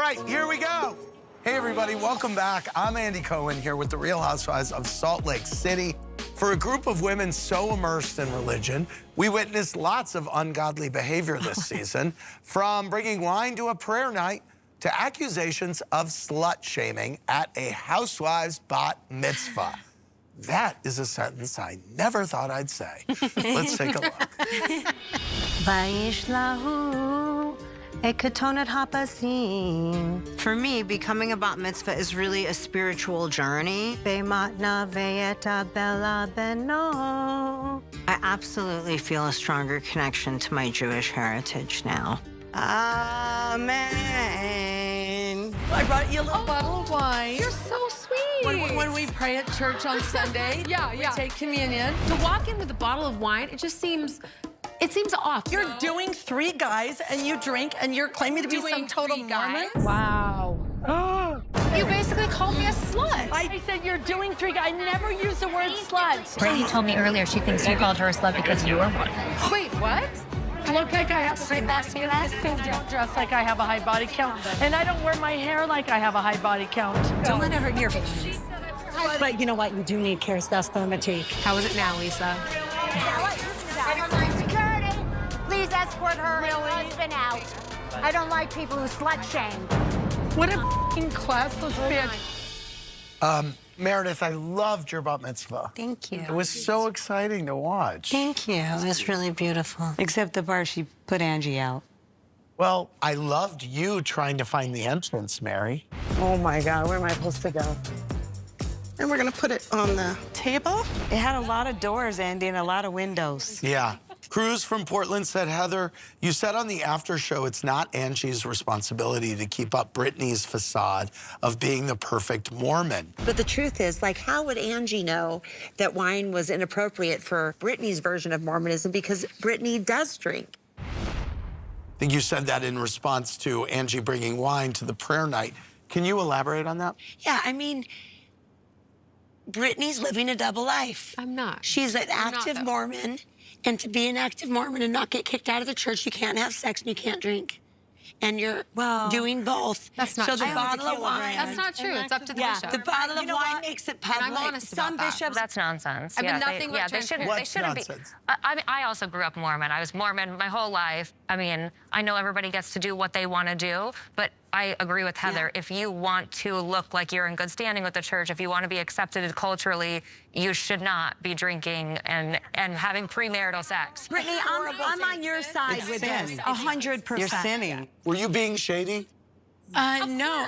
right, here we go. Hey, everybody, welcome back. I'm Andy Cohen here with the Real Housewives of Salt Lake City. For a group of women so immersed in religion, we witnessed lots of ungodly behavior this season, from bringing wine to a prayer night to accusations of slut-shaming at a Housewives bat mitzvah. That is a sentence I never thought I'd say. Let's take a look. For me, becoming a bat mitzvah is really a spiritual journey. I absolutely feel a stronger connection to my Jewish heritage now. Amen. I brought you a little bottle of wine. You're so sweet. When we pray at church on Sunday, we take communion. To walk in with a bottle of wine, it just seems, off. You're doing 3 guys and you drink and you're claiming to be some total Mormon? Wow. You basically called me a slut. I said you're doing 3 guys. I never use the word slut. Britani told me earlier she thinks you called her a slut because you were one. Wait, what? I look like I have a high body count. I don't dress like I have a high body count. And I don't wear my hair like I have a high body count. Don't let it hurt your feelings. But you know what? You do need care fatigue. How is it now, Lisa? Security, please escort her husband out. I don't like people who slut shame. What a f***ing classless bitch. Meredith, I loved your bat mitzvah. Thank you. It was so exciting to watch. Thank you. It was really beautiful. Except the part she put Angie out. Well, I loved you trying to find the entrance, Mary. Oh my God, where am I supposed to go? And we're gonna put it on the table. It had a lot of doors, Andy, and a lot of windows. Yeah. Cruz from Portland said, Heather, you said on the after show it's not Angie's responsibility to keep up Britney's facade of being the perfect Mormon. But the truth is, like, how would Angie know that wine was inappropriate for Britney's version of Mormonism? Because Britney does drink. I think you said that in response to Angie bringing wine to the prayer night. Can you elaborate on that? Yeah, I mean, Britney's living a double life. I'm not. She's an active Mormon, and to be an active Mormon and not get kicked out of the church, you can't have sex and you can't drink. And you're doing both. That's not so true. the bottle of wine. That's not true. It's up to the bishop. The bottle of wine makes it public. And I'm honest about that. Bishops, that's nonsense. I've been nothing but they shouldn't be. Nonsense? I also grew up Mormon. I was Mormon my whole life. I mean, I know everybody gets to do what they want to do, but I agree with Heather. If you want to look like you're in good standing with the church, if you want to be accepted culturally, you should not be drinking and having premarital sex. Brittany, I'm on your side with this, 100%. You're sinning. Were you being shady? No.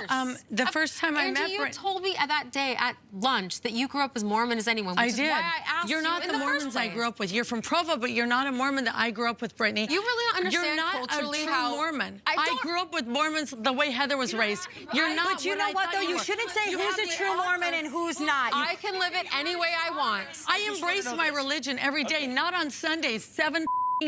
The first time I met Angie, you Britney. told me at that day at lunch that you grew up as Mormon as anyone, which I is did. why I asked You're you not in the the first Mormons I place. grew up with. You're from Provo, but you're not a Mormon that I grew up with, Brittany. You really don't understand You're not culturally a true how Mormon. I I grew up with Mormons the way Heather was raised. You're not. But you know what, though? You shouldn't say who's a true Mormon and who's not. I can live it any way I want. I embrace my religion every day, not on Sundays, 7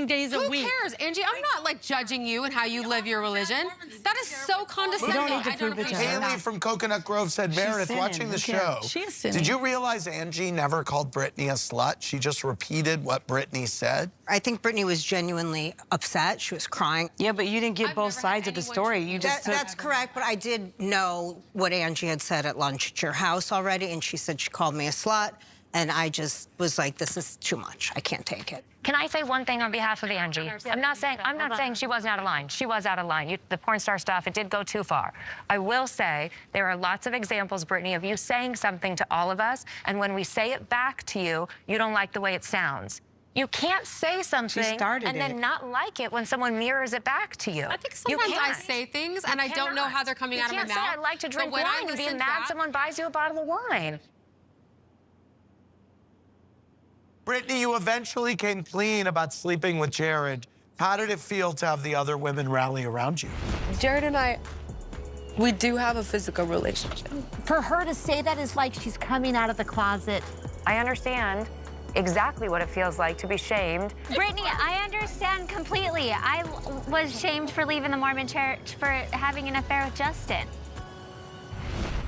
days a week. Who cares, Angie? I'm not like judging you and how you live your religion. That is so condescending. You don't need to prove it to her. Haley from Coconut Grove said, Meredith, sinning. watching the Who cares? show, She is sinning. did you realize Angie never called Britney a slut? She just repeated what Britney said? I think Britney was genuinely upset. She was crying. Yeah, but you didn't get I've both never had sides of the anyone story. treat You me just That's correct, but I did know what Angie had said at lunch at your house already, and she said she called me a slut, and I just was like, this is too much. I can't take it. Can I say one thing on behalf of Angie? I'm not saying she wasn't out of line. She was out of line. The porn star stuff, it did go too far. I will say there are lots of examples, Brittany, of you saying something to all of us, and when we say it back to you, you don't like the way it sounds. You can't say something and then not like it when someone mirrors it back to you. I think sometimes I say things and I don't know how they're coming out of my mouth. You can't say I like to drink wine and be mad someone buys you a bottle of wine. Britney, you eventually came clean about sleeping with Jared. How did it feel to have the other women rally around you? Jared and I, we do have a physical relationship. For her to say that is like she's coming out of the closet. I understand exactly what it feels like to be shamed. Brittany, I understand completely. I was shamed for leaving the Mormon church for having an affair with Justin.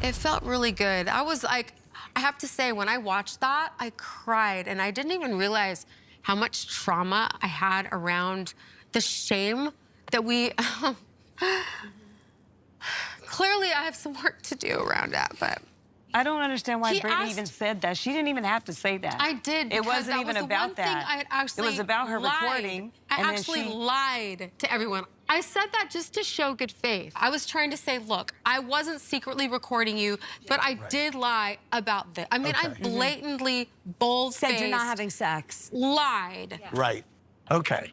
It felt really good. I was like, I have to say, when I watched that, I cried, and I didn't even realize how much trauma I had around the shame that we clearly I have some work to do around that, but. I don't understand why Britney even said that. She didn't even have to say that. I did. It wasn't even about that. I had actually it was about her lied. recording. I actually lied to everyone. I said that just to show good faith. I was trying to say, look, I wasn't secretly recording you, but I did lie about this. I mean, I blatantly, bold-faced, said you're not having sex. Lied. Right. Okay.